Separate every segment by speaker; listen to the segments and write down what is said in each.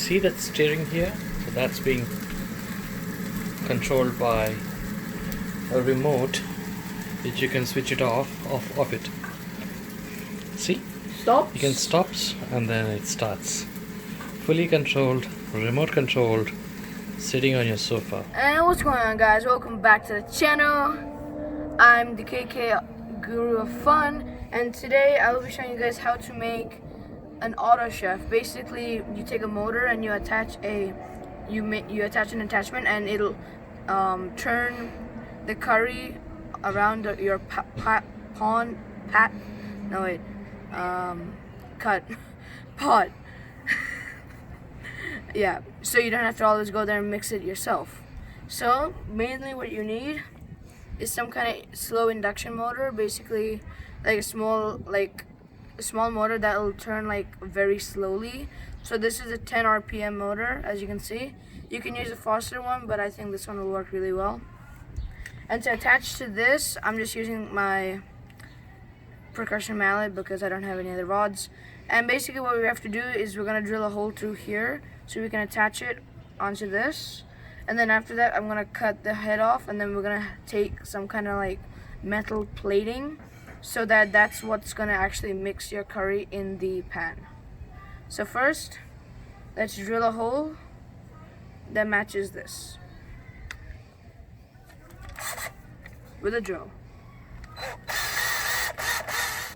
Speaker 1: see that steering here? So that's being controlled by a remote which you can switch it off it. See?
Speaker 2: Stops?
Speaker 1: You can stops and then it starts. Fully controlled, remote controlled, sitting on your sofa.
Speaker 2: And what's going on, guys? Welcome back to the channel. I'm the KK Guru of Fun, and today I will be showing you guys how to make an auto chef. Basically, you take a motor and you attach an attachment, and it'll turn the curry around your pot. Yeah, so you don't have to always go there and mix it yourself. So mainly what you need is some kind of slow induction motor, basically like a small motor that will turn like very slowly. So this is a 10 RPM motor, as you can see. You can use a faster one, but I think this one will work really well. And to attach to this, I'm just using my percussion mallet because I don't have any other rods. And basically what we have to do is we're going to drill a hole through here so we can attach it onto this. And then after that, I'm going to cut the head off, and then we're going to take some kind of like metal plating so that that's what's going to actually mix your curry in the pan. So first, let's drill a hole that matches this with a drill.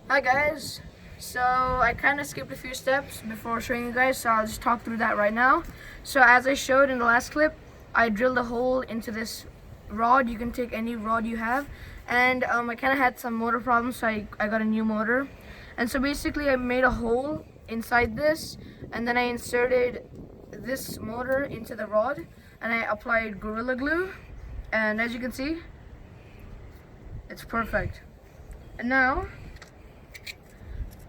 Speaker 2: Hi guys, so I kind of skipped a few steps before showing you guys, so I'll just talk through that right now. So as I showed in the last clip, I drilled a hole into this rod. You can take any rod you have, and I kind of had some motor problems, so I got a new motor. And so basically I made a hole inside this, and then I inserted this motor into the rod, and I applied Gorilla Glue, and as you can see, it's perfect. And now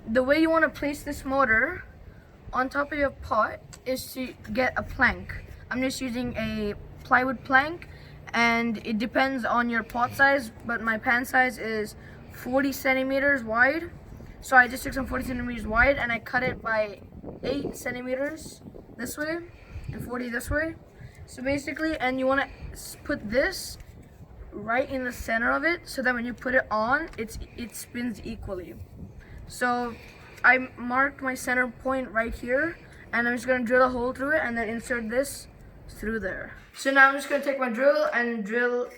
Speaker 2: the way you want to place this motor on top of your pot is to get a plank. I'm just using a plywood plank, and it depends on your pot size, but my pan size is 40 centimeters wide. So I just took some 40 centimeters wide and I cut it by 8 centimeters this way and 40 this way. So basically, and you want to put this right in the center of it so that when you put it on, it spins equally. So I marked my center point right here, and I'm just going to drill a hole through it and then insert this through there. So now I'm just going to take my drill and drill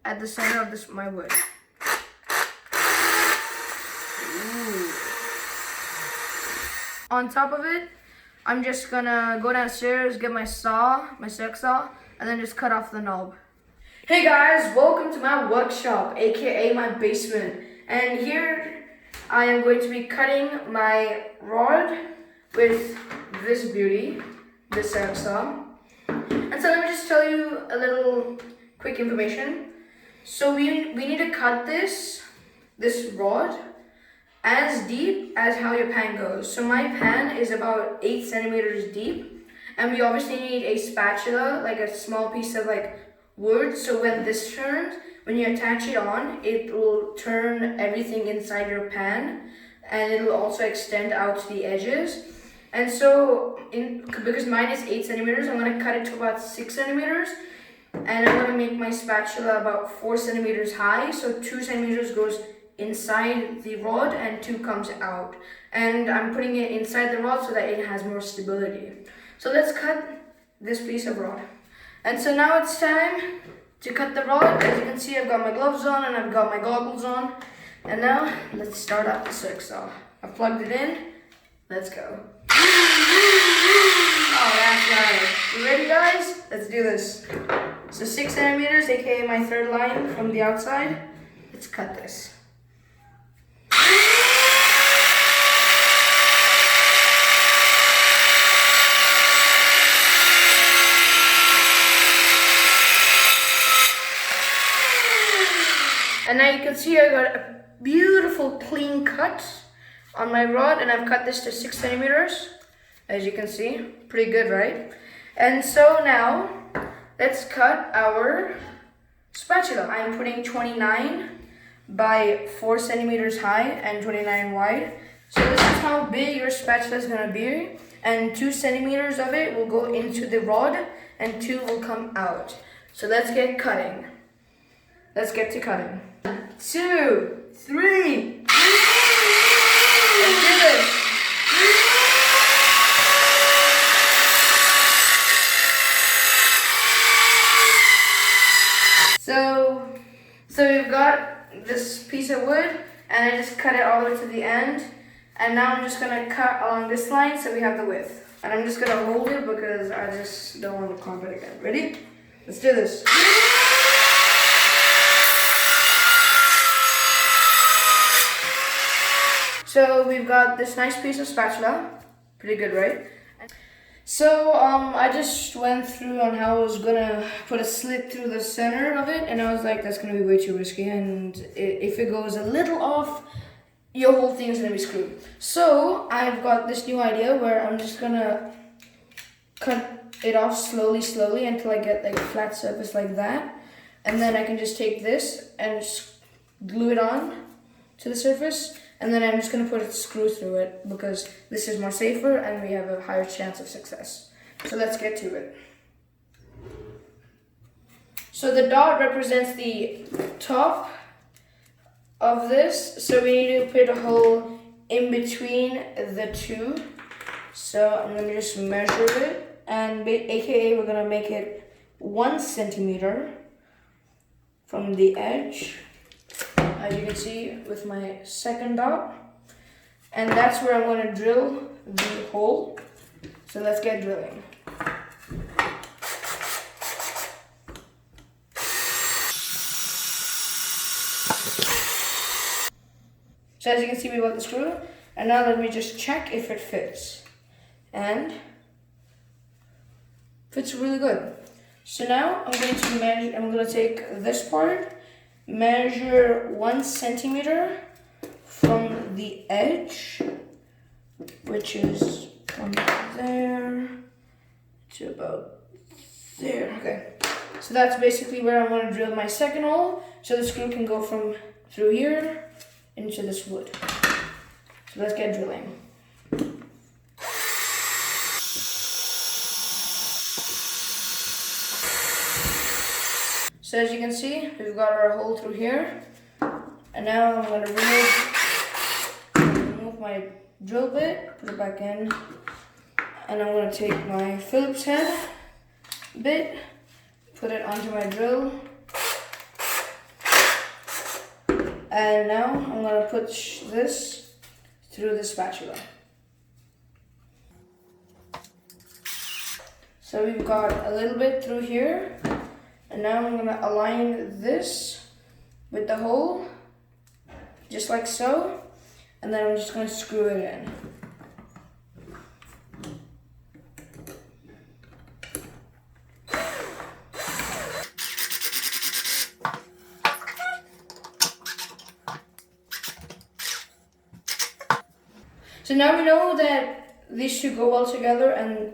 Speaker 2: at the center of my wood. Ooh. On top of it, I'm just going to go downstairs, get my saw, my circ saw, and then just cut off the knob. Hey guys, welcome to my workshop, aka my basement. And here I am going to be cutting my rod with this beauty, this circ saw. And so let me just tell you a little quick information. So we need to cut this rod as deep as how your pan goes. So my pan is about 8 centimeters deep, and we obviously need a spatula, like a small piece of like wood, so when this turns, when you attach it on, it will turn everything inside your pan, and it will also extend out to the edges. And so, because mine is 8 centimeters, I'm going to cut it to about 6 centimeters, and I'm going to make my spatula about 4 centimeters high, so 2 centimeters goes inside the rod and 2 comes out. And I'm putting it inside the rod so that it has more stability. So let's cut this piece of rod. And so now it's time to cut the rod. As you can see, I've got my gloves on and I've got my goggles on. And now, let's start out the circ saw. I've plugged it in. Let's go. Oh, that's right. You ready, guys? Let's do this. So 6 centimeters, aka my third line from the outside. Let's cut this. And now you can see I got a beautiful clean cut on my rod, and I've cut this to 6 centimeters, as you can see. Pretty good, right? And so now, let's cut our spatula. I am putting 29 by 4 centimeters high and 29 wide. So this is how big your spatula is going to be. and 2 centimeters of it will go into the rod and 2 will come out. So let's get cutting. Let's get to cutting. 2, 3. Let's do this. So we've got this piece of wood, and I just cut it all the way to the end. And now I'm just gonna cut along this line so we have the width. And I'm just gonna hold it because I just don't want to clamp it again. Ready? Let's do this. So we've got this nice piece of spatula. Pretty good, right? So I just went through on how I was gonna put a slit through the center of it, and I was like, that's gonna be way too risky, and if it goes a little off, your whole thing is gonna be screwed. So I've got this new idea where I'm just gonna cut it off slowly until I get like a flat surface like that, and then I can just take this and just glue it on to the surface. And then I'm just going to put a screw through it because this is more safer and we have a higher chance of success. So let's get to it. So the dot represents the top of this. So we need to put a hole in between the two. So I'm going to just measure it, and aka we're going to make it 1 centimeter from the edge, as you can see with my second dot, and that's where I'm going to drill the hole. So let's get drilling. So as you can see, we got the screw, and now let me just check if it fits, and fits really good. So now I'm going to measure. I'm going to take this part, measure 1 centimeter from the edge, which is from there to about there. Okay, so that's basically where I'm going to drill my second hole, so the screw can go from through here into this wood. So let's get drilling. So as you can see, we've got our hole through here, and now I'm going to remove my drill bit, put it back in, and I'm going to take my Phillips head bit, put it onto my drill, and now I'm going to put this through the spatula. So we've got a little bit through here. And now I'm going to align this with the hole, just like so, and then I'm just going to screw it in. So now we know that these two go well together and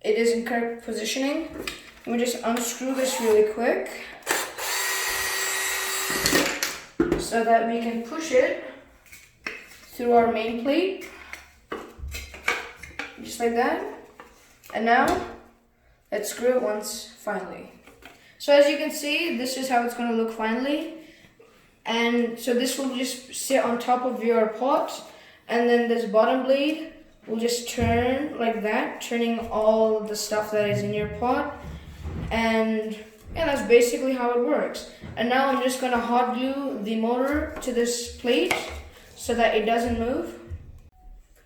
Speaker 2: it is in correct positioning. Let me just unscrew this really quick so that we can push it through our main plate, just like that. And now let's screw it once finally. So as you can see, this is how it's going to look finally. And so this will just sit on top of your pot, and then this bottom blade will just turn like that, turning all the stuff that is in your pot. And yeah, that's basically how it works. And now I'm just gonna hot glue the motor to this plate so that it doesn't move.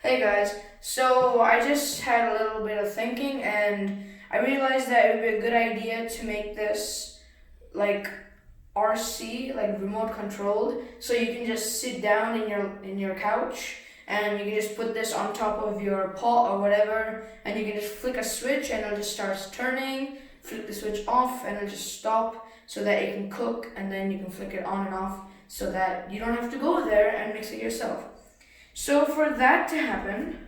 Speaker 2: Hey guys, so I just had a little bit of thinking, and I realized that it would be a good idea to make this like RC, like remote controlled, so you can just sit down in your couch and you can just put this on top of your pot or whatever, and you can just flick a switch and it'll just start turning, flick the switch off and it'll just stop so that it can cook, and then you can flick it on and off so that you don't have to go there and mix it yourself. So for that to happen,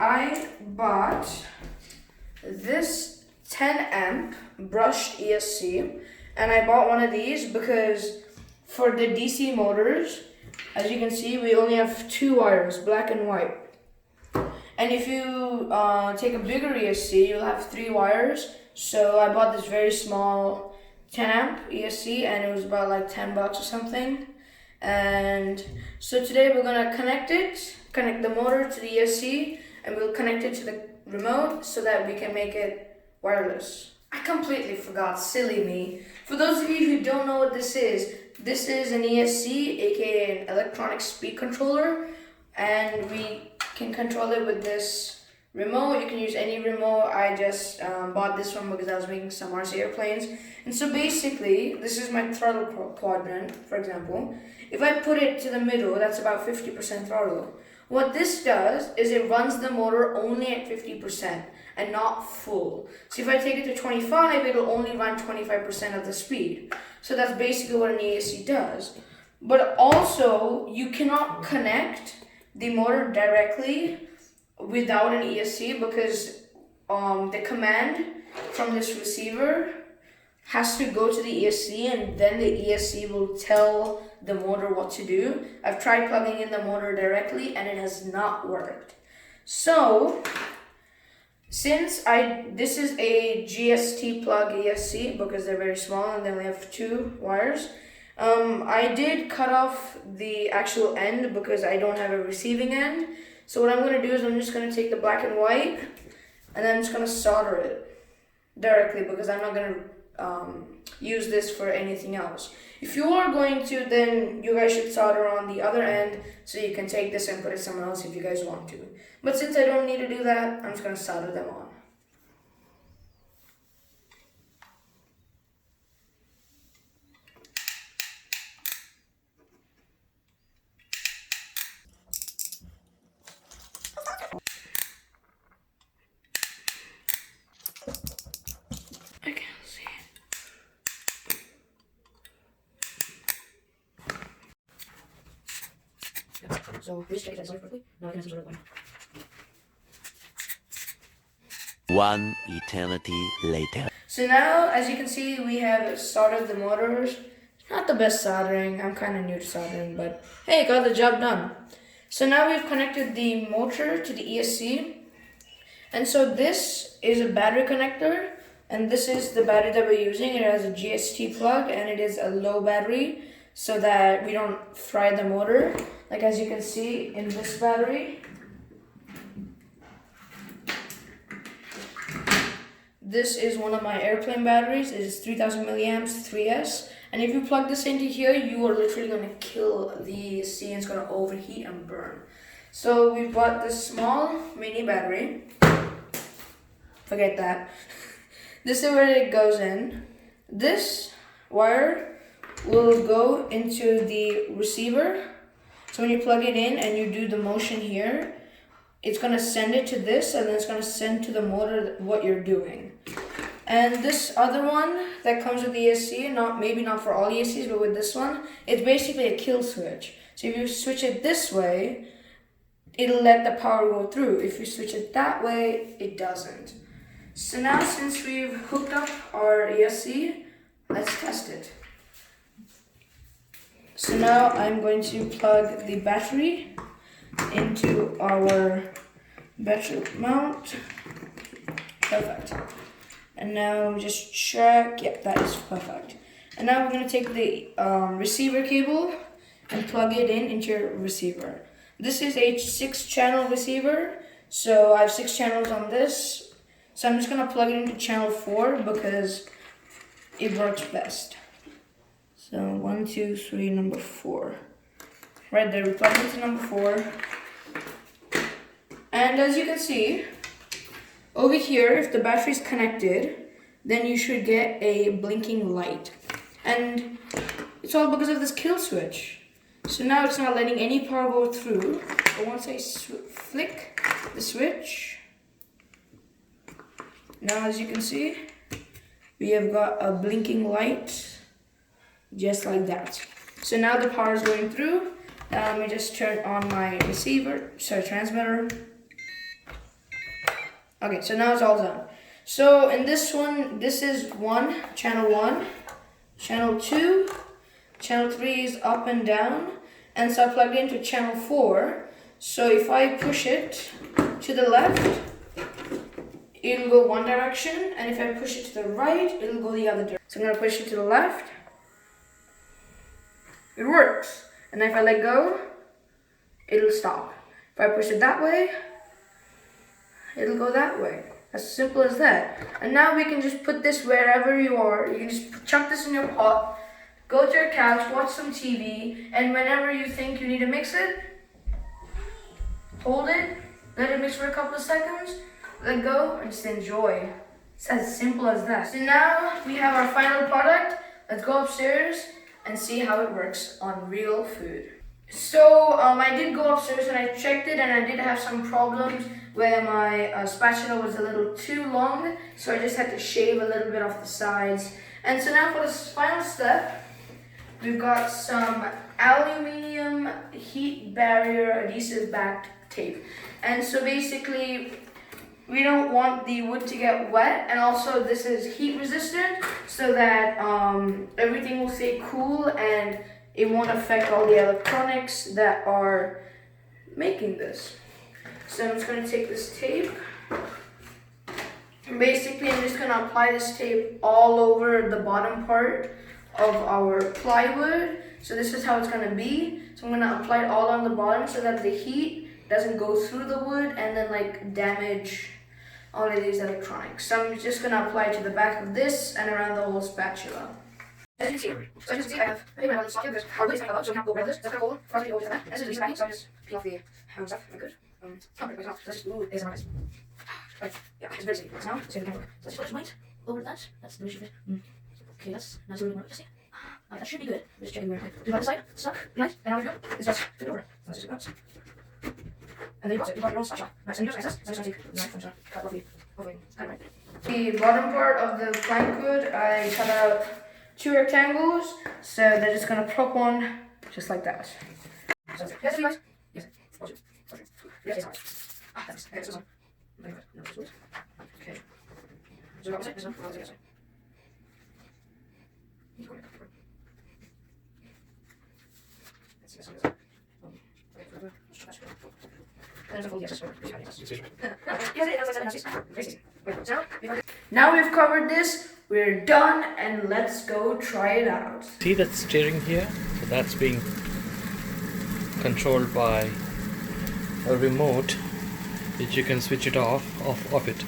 Speaker 2: I bought this 10 amp brushed ESC, and I bought one of these because for the DC motors, as you can see, we only have 2 wires, black and white. And if you take a bigger ESC, you'll have 3 wires. So I bought this very small 10 amp ESC, and it was about like $10 or something. And so today we're gonna connect the motor to the ESC, and we'll connect it to the remote so that we can make it wireless. I completely forgot, silly me. For those of you who don't know what this is an ESC, aka an electronic speed controller, and we can control it with this remote. You can use any remote. I just bought this one because I was making some RC airplanes. And so basically, this is my throttle quadrant, for example. If I put it to the middle, that's about 50% throttle. What this does is it runs the motor only at 50% and not full. So if I take it to 25, it'll only run 25% of the speed. So that's basically what an ESC does. But also, you cannot connect the motor directly without an ESC because the command from this receiver has to go to the ESC, and then the ESC will tell the motor what to do. I've tried plugging in the motor directly and it has not worked. So since this is a GST plug ESC because they're very small and they only have 2 wires, I did cut off the actual end because I don't have a receiving end. So what I'm going to do is I'm just going to take the black and white and then I'm just going to solder it directly because I'm not going to use this for anything else. If you are going to, then you guys should solder on the other end so you can take this and put it somewhere else if you guys want to. But since I don't need to do that, I'm just going to solder them on. I can't see it. So please check that solder quickly. Now I can solder it.
Speaker 3: One eternity later.
Speaker 2: So now, as you can see, we have soldered the motors. Not the best soldering. I'm kind of new to soldering, but hey, got the job done. So now we've connected the motor to the ESC. And so this is a battery connector, and this is the battery that we're using. It has a GST plug, and it is a low battery so that we don't fry the motor. Like as you can see in this battery, this is one of my airplane batteries. It is 3000 milliamps 3S. And if you plug this into here, you are literally going to kill the ESC and it's going to overheat and burn. So we bought this small mini battery. Forget that. This is where it goes in. This wire will go into the receiver. So when you plug it in and you do the motion here, it's going to send it to this, and then it's going to send to the motor what you're doing. And this other one that comes with the ESC, maybe not for all ESCs, but with this one, it's basically a kill switch. So if you switch it this way, it'll let the power go through. If you switch it that way, it doesn't. So now since we've hooked up our ESC, let's test it. So now I'm going to plug the battery into our battery mount. Perfect. And now just check. Yep, that is perfect. And now we're going to take the receiver cable and plug it into your receiver. This is a 6-channel receiver, so I have 6 channels on this. So I'm just going to plug it into channel 4 because it works best. So 1, 2, 3, number 4. Right there, we plug it into number 4. And as you can see, over here, if the battery is connected, then you should get a blinking light. And it's all because of this kill switch. So now it's not letting any power go through. But once I flick the switch, now as you can see, we have got a blinking light, just like that. So now the power is going through. Let me just turn on my transmitter. Okay, so now it's all done. So in this one, this is channel 1, channel 2, channel 3 is up and down, and so I plugged into channel 4. So if I push it to the left, it'll go one direction, and if I push it to the right, it'll go the other direction. So I'm gonna push it to the left. It works. And if I let go, it'll stop. If I push it that way, it'll go that way. As simple as that. And now we can just put this wherever you are. You can just chuck this in your pot, go to your couch, watch some TV, and whenever you think you need to mix it, hold it, let it mix for a couple of seconds, let go, and just enjoy. It's as simple as that. So now we have our final product. Let's go upstairs and see how it works on real food. So I did go upstairs and I checked it, and I did have some problems where my spatula was a little too long, so I just had to shave a little bit off the sides. And so now for this final step, we've got some aluminium heat barrier adhesive backed tape. And so basically, we don't want the wood to get wet, and also this is heat resistant so that everything will stay cool and it won't affect all the electronics that are making this. So I'm just going to take this tape, and basically I'm just going to apply this tape all over the bottom part of our plywood. So this is how it's going to be. So I'm going to apply it all on the bottom so that the heat doesn't go through the wood and then like damage all of these electronics. So I'm just going to apply it to the back of this and around the whole spatula. As you can see, I have my one socket. There's hardly anything about, so we can't go around this. That's kind of cool. For us to go over that. This is the backing, so I just peel off the stuff. I'm good. It's not very off. Let's just ooh, ASMR guys. Right. Yeah, it's very safe. Now, so we can go. So let's just light over that. That's the issue. Okay, that's what we want to see. That should be good. Just checking where. Do the other side. Stuck. Nice. And now we go. It's just flip it over. Let's just go. And then you got it. You got your own spatula. Nice. And you use access. So I'm just going to take the knife and cut roughly. Hopefully, kind of right. The bottom part of the plank wood, I cut out 2 rectangles, so they're just gonna plop on just like that. So, yes, you guys. Yes. Yes. Thanks. Okay, this one. Okay. So that was it. This one. Yes. Now we've covered this, we're done, and let's go try it out.
Speaker 1: See that steering here? So that's being controlled by a remote which you can switch it off it.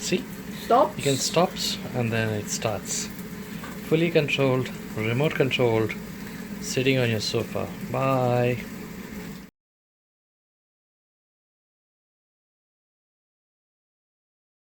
Speaker 1: See?
Speaker 2: Stop.
Speaker 1: You can stop and then it starts. Fully controlled, remote controlled, sitting on your sofa. Bye.